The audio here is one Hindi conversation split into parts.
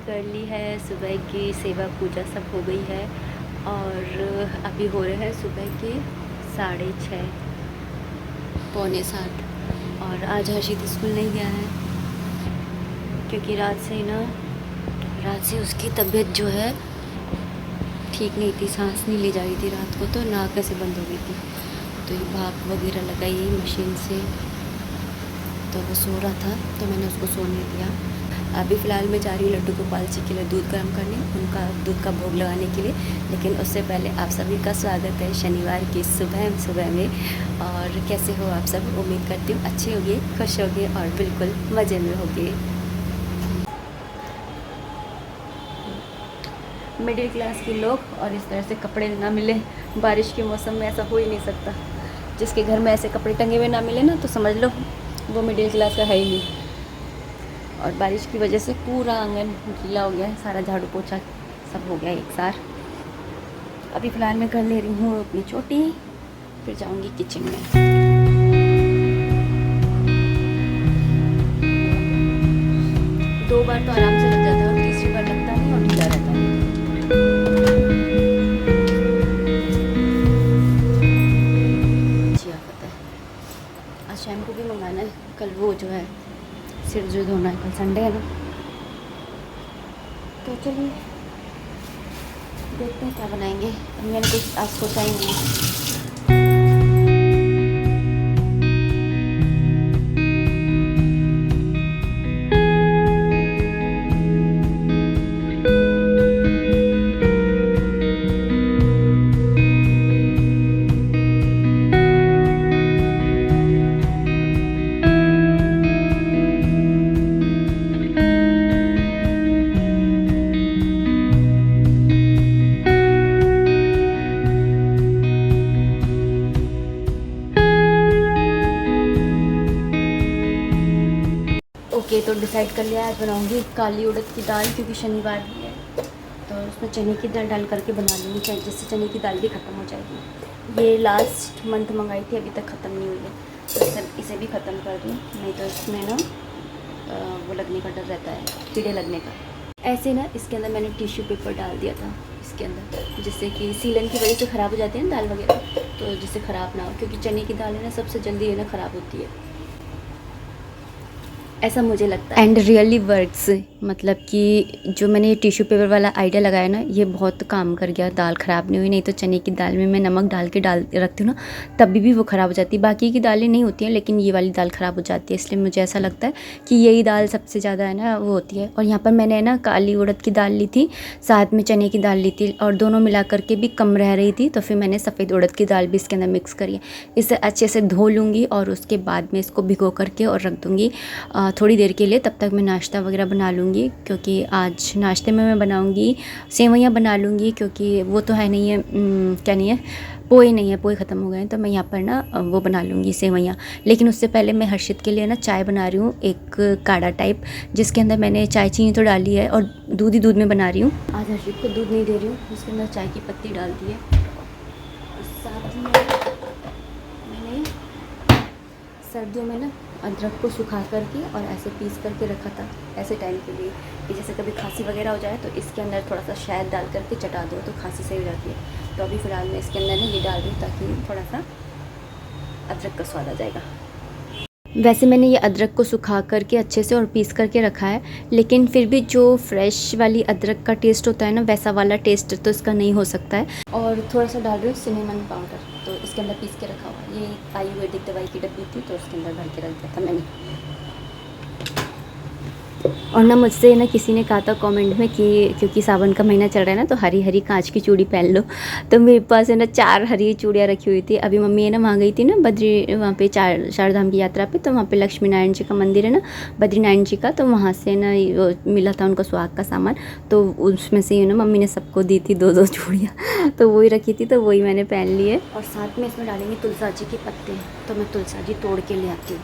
कर ली है, सुबह की सेवा पूजा सब हो गई है और अभी हो रहे हैं सुबह के 6:30 पौने 7। और आज हर्षित स्कूल नहीं गया है क्योंकि रात से उसकी तबीयत जो है ठीक नहीं थी, सांस नहीं ली जा रही थी रात को, तो नाक ऐसे बंद हो गई थी, तो ये भाप वगैरह लगाई मशीन से, तो वो सो रहा था तो मैंने उसको सोने दिया। अभी फ़िलहाल मैं जा रही हूँ लड्डू गोपाल जी के लिए दूध गर्म करने, उनका दूध का भोग लगाने के लिए। लेकिन उससे पहले आप सभी का स्वागत है शनिवार की सुबह में। और कैसे हो आप सब? उम्मीद करती हूँ अच्छे होंगे, खुश होंगे और बिल्कुल मज़े में होंगे। मिडिल क्लास के लोग और इस तरह से कपड़े ना मिले बारिश के मौसम में, ऐसा हो ही नहीं सकता। जिसके घर में ऐसे कपड़े टंगे हुए ना मिले ना, तो समझ लो वो मिडिल क्लास का है ही नहीं। और बारिश की वजह से पूरा आंगन गीला हो गया है, सारा झाड़ू पोछा सब हो गया एक साथ। अभी फ़िलहाल मैं कर ले रही हूँ अपनी चोटी, फिर जाऊँगी किचन में। 2 बार तो आराम से लग जाता है और तीसरी बार लगता नहीं और ढीला रहता है। आज शैम्पू भी मंगाना है, कल वो जो है सिर जो धोना है, कल संडे है ना, तो चलिए देखते हैं क्या बनाएंगे। मैंने कुछ आज सोचा ही नहीं है। ओके, तो डिसाइड कर लिया है, आज बनाऊंगी काली उड़द की दाल, क्योंकि शनिवार भी है तो उसमें चने की दाल डाल करके बना लूँगी, जिससे चने की दाल भी ख़त्म हो जाएगी। ये लास्ट मंथ मंगाई थी, अभी तक ख़त्म नहीं हुई है, तो इसे भी ख़त्म कर दूँ, नहीं तो इसमें ना वो लगने का डर रहता है, कीड़े लगने का। ऐसे ना इसके अंदर मैंने टिश्यू पेपर डाल दिया था इसके अंदर, जिससे कि सीलन की वजह से ख़राब हो जाती है ना दाल वगैरह, तो जिससे ख़राब ना हो, क्योंकि चने की दाल है ना सबसे जल्दी है ना ख़राब होती है, ऐसा मुझे लगता है। एंड रियली वर्क्स, मतलब कि जो मैंने ये टिश्यू पेपर वाला आइडिया लगाया ना, ये बहुत काम कर गया, दाल ख़राब नहीं हुई। नहीं तो चने की दाल में मैं नमक डाल के रखती हूँ ना, तभी भी वो ख़राब हो जाती है। बाकी की दालें नहीं होती हैं, लेकिन ये वाली दाल ख़राब हो जाती है, इसलिए मुझे ऐसा लगता है कि यही दाल सबसे ज़्यादा है ना वो होती है। और यहाँ पर मैंने ना काली उड़द की दाल ली थी, साथ में चने की दाल ली थी, और दोनों मिला करके भी कम रह रही थी, तो फिर मैंने सफ़ेद उड़द की दाल भी इसके अंदर मिक्स करी है। इसे अच्छे से धो लूँगी और उसके बाद में इसको भिगो करके और रख दूँगी थोड़ी देर के लिए। तब तक मैं नाश्ता वगैरह बना लूँगी, क्योंकि आज नाश्ते में मैं बनाऊँगी सेवइयाँ बना लूँगी, क्योंकि वो तो है नहीं है, क्या नहीं है, पोहे नहीं है, पोहे ख़त्म हो गए हैं, तो मैं यहाँ पर ना वो बना लूँगी सेवइयाँ। लेकिन उससे पहले मैं हर्षित के लिए ना चाय बना रही हूँ, एक काढ़ा टाइप, जिसके अंदर मैंने चाय चीनी तो डाली है और दूध ही दूध में बना रही हूँ। आज हर्षित को दूध नहीं दे रही हूँ, उसके अंदर चाय की पत्ती डाल दी है। साथ में मैंने सर्दियों में ना अदरक को सुखा करके और ऐसे पीस करके रखा था, ऐसे टाइम के लिए कि जैसे कभी खांसी वगैरह हो जाए तो इसके अंदर थोड़ा सा शहद डाल करके चटा दो तो खांसी सही रहती है। तो अभी फ़िलहाल मैं इसके अंदर ना ये डाल दूँ ताकि थोड़ा सा अदरक का स्वाद आ जाएगा। वैसे मैंने ये अदरक को सुखा करके अच्छे से और पीस करके रखा है, लेकिन फिर भी जो फ्रेश वाली अदरक का टेस्ट होता है ना, वैसा वाला टेस्ट तो इसका नहीं हो सकता है। और थोड़ा सा डाल रही हूँ सिनेमन पाउडर, तो इसके अंदर पीस के रखा हुआ। ये आयुर्वेदिक दवाई की डब्बी थी, तो उसके अंदर भर के रख दिया था मैंने। और ना मुझसे ना किसी ने कहा था कमेंट में कि क्योंकि सावन का महीना चल रहा है ना, तो हरी हरी कांच की चूड़ी पहन लो, तो मेरे पास है ना 4 हरी चूड़ियाँ रखी हुई थी। अभी मम्मी है ना वहाँ गई थी ना बद्री, वहाँ पे चारधाम की यात्रा पे, तो वहाँ पे लक्ष्मी नारायण जी का मंदिर है ना, बद्रीनारायण जी का, तो वहाँ से ना वो मिला था उनको सुहाग का सामान, तो उसमें से ना मम्मी ने सबको दी थी 2-2 चूड़ियाँ, तो वही रखी थी, तो वही मैंने पहन ली है। और साथ में इसमें डालेंगे तुलसा जी के पत्ते, तो मैं तुलसा जी तोड़ के ले आती हूँ।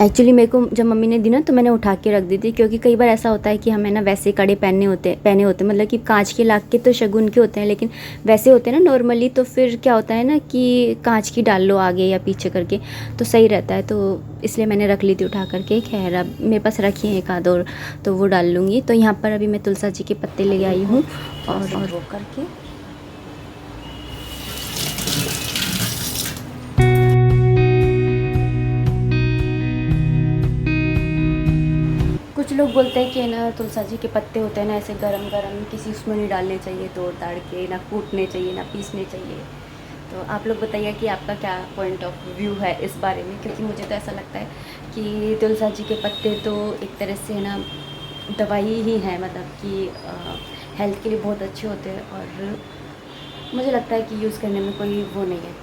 एक्चुअली मेरे को जब मम्मी ने दी ना तो मैंने उठा के रख दी थी, क्योंकि कई बार ऐसा होता है कि हमें ना वैसे कड़े पहने होते मतलब कि कांच के लाग के तो शगुन के होते हैं, लेकिन वैसे होते हैं ना नॉर्मली, तो फिर क्या होता है ना कि कांच की डाल लो आगे या पीछे करके तो सही रहता है। तो इसलिए मैंने रख ली थी उठा करके। खैर अब मेरे पास रखी है एक आध और, तो वो डाल लूँगी। तो यहाँ पर अभी मैं तुलसा जी के पत्ते ले आई हूँ और वो करके कुछ लोग बोलते हैं कि ना तुलसा जी के पत्ते होते हैं ना ऐसे गरम गरम किसी उसमें नहीं डालने चाहिए, तोड़ ताड़ के, ना कूटने चाहिए ना पीसने चाहिए। तो आप लोग बताइए कि आपका क्या पॉइंट ऑफ व्यू है इस बारे में, क्योंकि मुझे तो ऐसा लगता है कि तुलसा जी के पत्ते तो एक तरह से ना दवाई ही है, मतलब कि हेल्थ के लिए बहुत अच्छे होते हैं। और मुझे लगता है कि यूज़ करने में कोई वो नहीं है,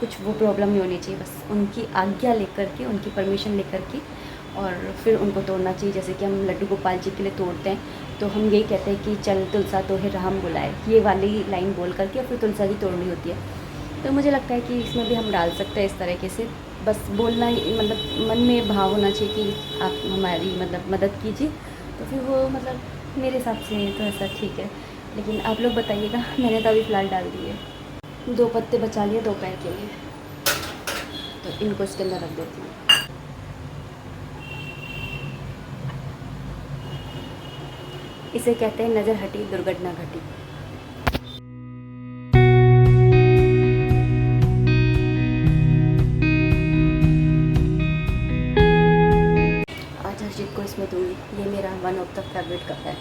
कुछ वो प्रॉब्लम नहीं होनी चाहिए, बस उनकी आज्ञा लेकर के, उनकी परमिशन लेकर के और फिर उनको तोड़ना चाहिए। जैसे कि हम लड्डू गोपाल जी के लिए तोड़ते हैं तो हम यही कहते हैं कि चल तुलसा तो है राम बुलाए, ये वाली लाइन बोल करके फिर तुलसा जी तोड़नी होती है। तो मुझे लगता है कि इसमें भी हम डाल सकते हैं इस तरीके से, बस बोलना ही, मतलब मन में भाव होना चाहिए कि आप हमारी मतलब मदद कीजिए, तो फिर वो मतलब मेरे हिसाब से तो ऐसा ठीक है। लेकिन आप लोग बताइएगा। मैंने तो अभी फ़िलहाल डाल दिए, 2 पत्ते बचा लिए दोपहर के लिए, तो इनको इसके अंदर रख देती हूँ। इसे कहते हैं नज़र हटी दुर्घटना घटी। आज हर्षित को इसमें दूंगी, ये मेरा one of the favourite cup है।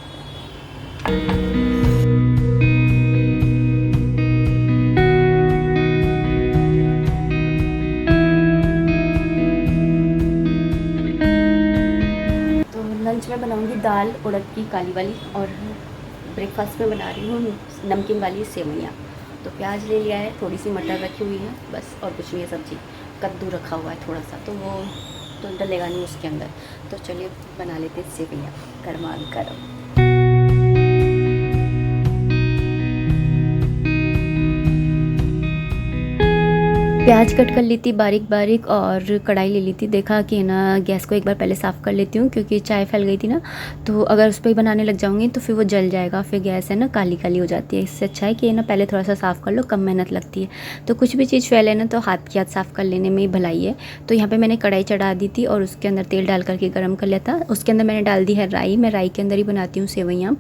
तो लंच में बनाऊंगी दाल उड़द की काली वाली, और ब्रेकफास्ट में बना रही हूँ नमकीन वाली सेवइयाँ। तो प्याज ले लिया है, थोड़ी सी मटर रखी हुई है बस, और कुछ नहीं है सब्ज़ी। कद्दू रखा हुआ है थोड़ा सा, तो वो तो डलेगा नहीं उसके अंदर। तो चलिए बना लेते हैं सेवइयाँ गर्मा गर्म। प्याज कट कर ली थी बारीक बारीक, और कढ़ाई ले ली थी। देखा कि ना गैस को एक बार पहले साफ़ कर लेती हूँ, क्योंकि चाय फैल गई थी ना, तो अगर उस पर ही बनाने लग जाऊँगी तो फिर वो जल जाएगा, फिर गैस है ना काली काली हो जाती है। इससे अच्छा है कि ना पहले थोड़ा सा साफ़ कर लो, कम मेहनत लगती है। तो कुछ भी चीज़ फैले ना तो हाथ की हाथ साफ़ कर लेने में ही भलाई है। तो यहाँ पर मैंने कढ़ाई चढ़ा दी थी और उसके अंदर तेल डाल करके गर्म कर लिया था। उसके अंदर मैंने डाल दी है राई। मैं राई के अंदर ही बनाती हूँ सेवइयाँ,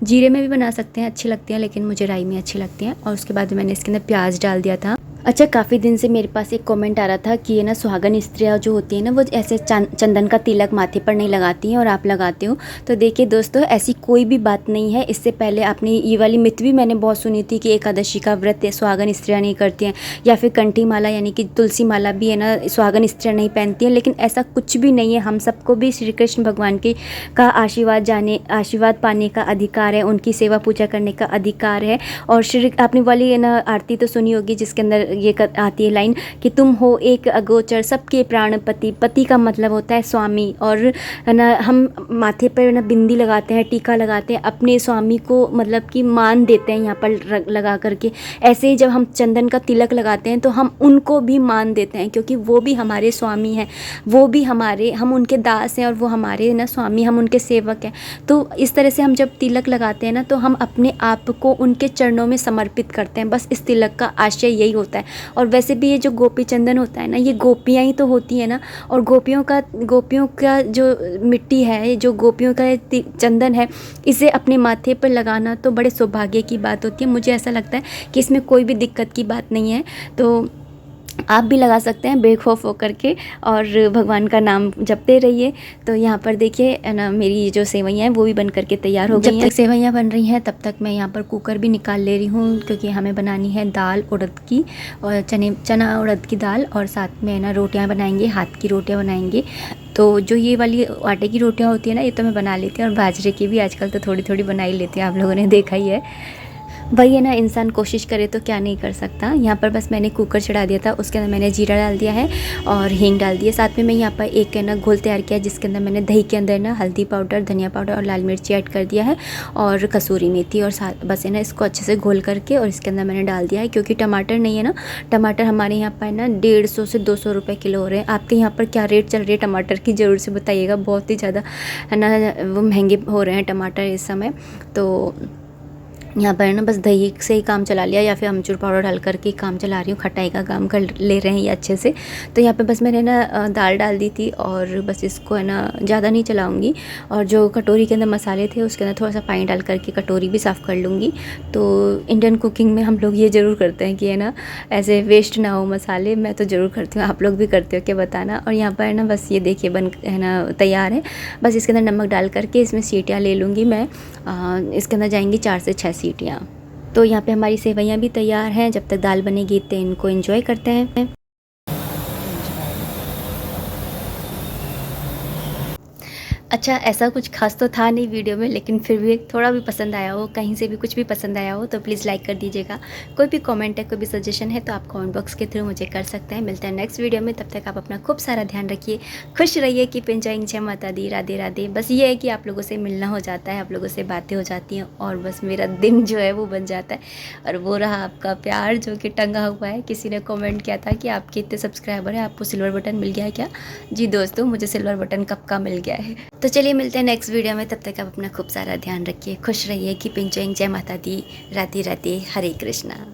जीरे में भी बना सकते हैं, अच्छी लगती हैं, लेकिन मुझे राई में अच्छी लगती हैं। और उसके बाद मैंने इसके अंदर प्याज डाल दिया था। अच्छा, काफ़ी दिन से मेरे पास एक कमेंट आ रहा था कि ये ना सुहागन स्त्रियाँ जो होती हैं ना, वो ऐसे चंदन का तिलक माथे पर नहीं लगाती हैं और आप लगाते हो। तो देखिए दोस्तों, ऐसी कोई भी बात नहीं है। इससे पहले आपने ये वाली मिथ भी मैंने बहुत सुनी थी कि एकादशी का व्रत सुहागन स्त्रियाँ नहीं करती हैं, या फिर कंठी माला यानी कि तुलसी माला भी है ना सुहागन स्त्रियाँ नहीं पहनती हैं। लेकिन ऐसा कुछ भी नहीं है। हम सबको भी श्री कृष्ण भगवान की का आशीर्वाद पाने का अधिकार है, उनकी सेवा पूजा करने का अधिकार है। और श्री आपने वाली है ना आरती तो सुनी होगी, जिसके अंदर ये आती है लाइन कि तुम हो एक अगोचर सबके प्राणपति। पति का मतलब होता है स्वामी, और ना हम माथे पर ना बिंदी लगाते हैं, टीका लगाते हैं, अपने स्वामी को मतलब कि मान देते हैं यहाँ पर लगा करके। ऐसे ही जब हम चंदन का तिलक लगाते हैं तो हम उनको भी मान देते हैं, क्योंकि वो भी हमारे स्वामी हैं, वो भी हम उनके दास हैं, और वो हमारे ना स्वामी, हम उनके सेवक हैं। तो इस तरह से हम जब तिलक लगाते हैं ना, तो हम अपने आप को उनके चरणों में समर्पित करते हैं। बस इस तिलक का आशय यही होता है। और वैसे भी ये जो गोपी चंदन होता है ना, ये गोपियाँ ही तो होती है ना, और गोपियों का जो मिट्टी है, जो गोपियों का चंदन है, इसे अपने माथे पर लगाना तो बड़े सौभाग्य की बात होती है। मुझे ऐसा लगता है कि इसमें कोई भी दिक्कत की बात नहीं है। तो आप भी लगा सकते हैं बेखौफ होकर के, और भगवान का नाम जपते रहिए। तो यहाँ पर देखिए ना, मेरी जो सेवइयाँ हैं वो भी बन करके तैयार हो गई हैं। जब तक सेवइयाँ बन रही हैं तब तक मैं यहाँ पर कुकर भी निकाल ले रही हूँ, क्योंकि हमें बनानी है दाल उड़द की, और चना उड़द की दाल, और साथ में ना रोटियाँ बनाएंगे, हाथ की रोटियाँ बनाएंगे। तो जो ये वाली आटे की रोटियाँ होती है ना, ये तो मैं बना लेती हूँ, और बाजरे की भी आजकल तो थोड़ी थोड़ी बना ही लेती हूँ, आप लोगों ने देखा ही है। वही है ना, इंसान कोशिश करे तो क्या नहीं कर सकता। यहाँ पर बस मैंने कुकर चढ़ा दिया था, उसके अंदर मैंने जीरा डाल दिया है और हींग डाल दिया। साथ में मैं यहाँ पर एक है ना घोल तैयार किया, जिसके अंदर मैंने दही के अंदर ना हल्दी पाउडर, धनिया पाउडर और लाल मिर्ची ऐड कर दिया है और कसूरी मेथी, और साथ बस है ना इसको अच्छे से घोल करके और इसके अंदर मैंने डाल दिया है। क्योंकि टमाटर नहीं है ना, टमाटर हमारे यहाँ पर ना 150 से 200 रुपये किलो हो रहे हैं। आपके यहाँ पर क्या रेट चल रही है टमाटर की, ज़रूर से बताइएगा। बहुत ही ज़्यादा है ना वो महंगे हो रहे हैं टमाटर इस समय। तो यहाँ पर है ना बस दही से ही काम चला लिया, या फिर अमचूर पाउडर डाल करके काम चला रही हूँ, खटाई का काम कर ले रहे हैं ये अच्छे से। तो यहाँ पे बस मैंने ना दाल डाल दी थी और बस इसको है ना ज़्यादा नहीं चलाऊँगी। और जो कटोरी के अंदर मसाले थे उसके अंदर थोड़ा सा पानी डाल करके कटोरी भी साफ़ कर लूँगी। तो इंडियन कुकिंग में हम लोग ये ज़रूर करते हैं कि है ना ऐसे वेस्ट ना हो मसाले। मैं तो ज़रूर करती हूँ, आप लोग भी करते हो क्या बताना। और यहाँ पर है ना बस ये देखिए बन है ना तैयार है। बस इसके अंदर नमक डाल करके इसमें सीटियाँ ले लूँगी मैं। इसके अंदर जाएंगी 4 से 6 सीटियाँ। तो यहाँ पे हमारी सेवइयाँ भी तैयार हैं। जब तक दाल बनेगी तो इनको एंजॉय करते हैं। अच्छा, ऐसा कुछ खास तो था नहीं वीडियो में, लेकिन फिर भी थोड़ा भी पसंद आया हो, कहीं से भी कुछ भी पसंद आया हो तो प्लीज़ लाइक कर दीजिएगा। कोई भी कमेंट है, कोई भी सजेशन है तो आप कमेंट बॉक्स के थ्रू मुझे कर सकते हैं। मिलते हैं नेक्स्ट वीडियो में, तब तक आप अपना खूब सारा ध्यान रखिए, खुश रहिए। Keep enjoying. जय माता दी, राधे राधे। बस ये है कि आप लोगों से मिलना हो जाता है, आप लोगों से बातें हो जाती हैं और बस मेरा दिन जो है वो बन जाता है। और वो रहा आपका प्यार जो कि टंगा हुआ है। किसी ने कमेंट किया था कि आपके इतने सब्सक्राइबर हैं, आपको सिल्वर बटन मिल गया है क्या? जी दोस्तों, मुझे सिल्वर बटन कब का मिल गया है। तो चलिए मिलते हैं नेक्स्ट वीडियो में, तब तक आप अपना खूब सारा ध्यान रखिए, खुश रहिए। Keep enjoying. जय माता दी, राधे राधे, हरे कृष्णा।